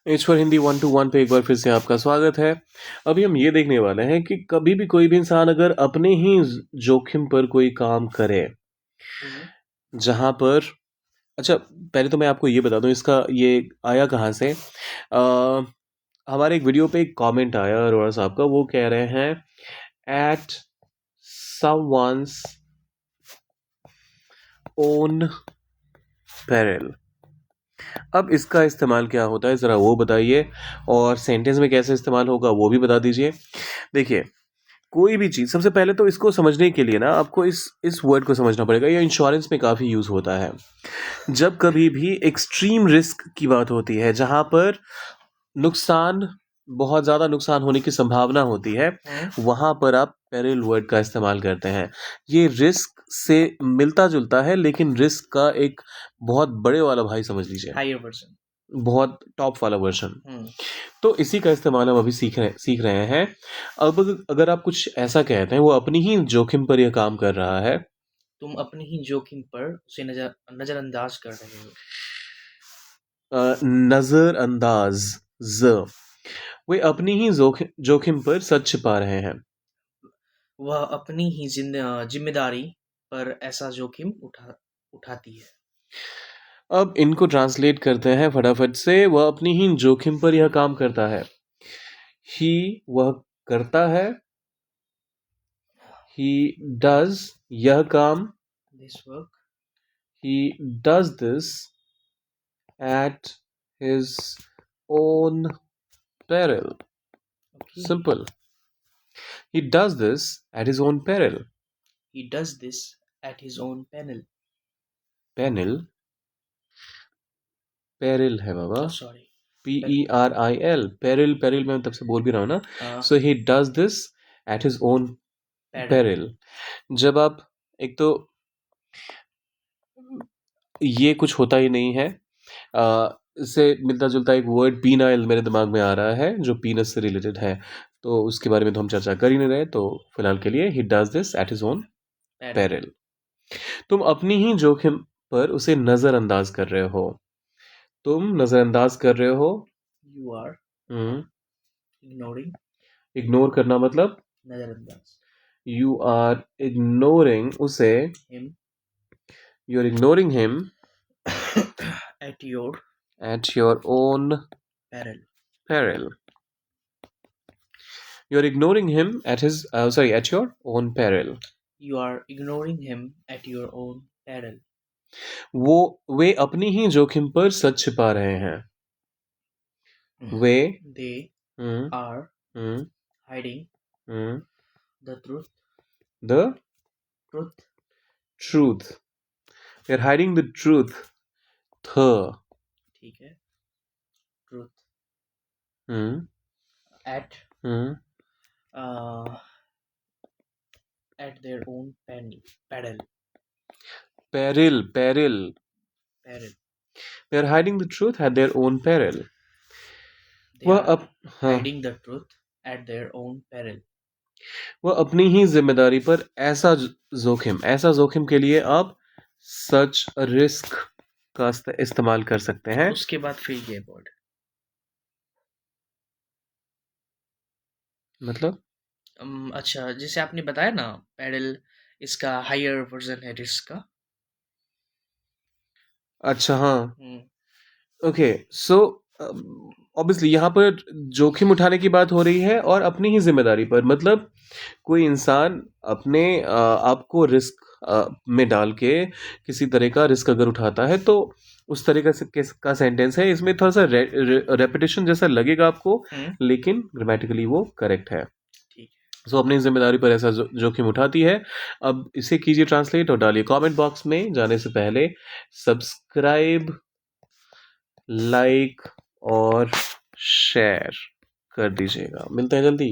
H for Hindi 1 to 1 पे एक बार फिर से आपका स्वागत है। अभी हम ये देखने वाले हैं कि कभी भी कोई भी इंसान अगर अपने ही जोखिम पर कोई काम करे, जहाँ पर अच्छा, पहले तो मैं आपको ये बता दूं इसका ये आया कहाँ से। हमारे एक वीडियो पे एक कमेंट आया अरोड़ा साहब का, वो कह रहे हैं एट someone's own peril। अब इसका इस्तेमाल क्या होता है ज़रा वो बताइए, और सेंटेंस में कैसे इस्तेमाल होगा वो भी बता दीजिए। देखिए, कोई भी चीज़ सबसे पहले तो इसको समझने के लिए ना आपको इस वर्ड को समझना पड़ेगा। ये इंश्योरेंस में काफ़ी यूज़ होता है। जब कभी भी एक्सट्रीम रिस्क की बात होती है, जहाँ पर नुकसान, बहुत ज़्यादा नुकसान होने की संभावना होती है, वहाँ पर आप पेरिल वर्ड का इस्तेमाल करते हैं। ये रिस्क से मिलता जुलता है, लेकिन रिस्क का एक बहुत बड़े वाला भाई समझ लीजिए, हायर वर्जन, बहुत टॉप वाला वर्जन। तो इसी का इस्तेमाल हम अभी सीख रहे हैं। अब अगर आप कुछ ऐसा कहते हैं वो अपनी ही जोखिम पर यह काम कर रहा है, तुम अपनी ही जोखिम पर उसे नजरअंदाज कर रहे हो। नजरअंदाज, वे अपनी ही जोखिम पर सच छिपा रहे हैं। वह अपनी ही जिम्मेदारी पर ऐसा जोखिम उठाती है। अब इनको ट्रांसलेट करते हैं फटाफट से। वह अपनी ही जोखिम पर यह काम करता है। ही, वह करता है। ही डज, यह काम। This work, he does this at his own peril. Simple. He does this at his own peril. He does this at his own peril. Peril, peril है बाबा। Sorry. Peril, peril, peril मैं तब से बोल भी रहा हूँ ना। So he does this at his own peril. जब आप, एक तो ये कुछ होता ही नहीं है, इससे मिलता जुलता एक वर्ड पीनाइल मेरे दिमाग में आ रहा है जो पीनस से रिलेटेड है, तो उसके बारे में तो हम चर्चा कर ही नहीं रहे। तो फिलहाल के लिए he does this at his own peril. तुम अपनी ही जोखिम पर उसे नजरअंदाज कर रहे हो। तुम नजरअंदाज कर रहे हो। यू आर इग्नोरिंग, इग्नोर करना मतलब नजरअंदाज। यू आर इग्नोरिंग उसे, you are ignoring him at your own peril. You are ignoring him at his at your own peril. You are ignoring him at your own peril. वे अपनी ही जोखिम पर सच छिपा रहे हैं। They are hiding the truth. They are hiding the truth. ठीक है। Truth. At their own peril. They are hiding the truth at their own peril. Hiding the truth at their own peril. वह अपनी ही जिम्मेदारी पर ऐसा जोखिम के लिए आप सच रिस्क का इस्तेमाल कर सकते हैं। उसके बाद फिर ये वर्ड, मतलब अच्छा, जैसे आपने बताया ना पेरिल, इसका हायर वर्जन है रिस्क का। अच्छा, हाँ, ओके। सो ऑब्वियसली यहाँ पर जोखिम उठाने की बात हो रही है और अपनी ही जिम्मेदारी पर, मतलब कोई इंसान अपने आपको रिस्क में डाल के किसी तरह का रिस्क अगर उठाता है तो उस तरीके से का सेंटेंस है। इसमें थोड़ा सा रेपिटेशन जैसा लगेगा आपको, लेकिन ग्रामेटिकली वो करेक्ट है। सो अपनी जिम्मेदारी पर ऐसा जोखिम उठाती है। अब इसे कीजिए ट्रांसलेट और डालिए कमेंट बॉक्स में। जाने से पहले सब्सक्राइब, लाइक और शेयर कर दीजिएगा। मिलते हैं जल्दी।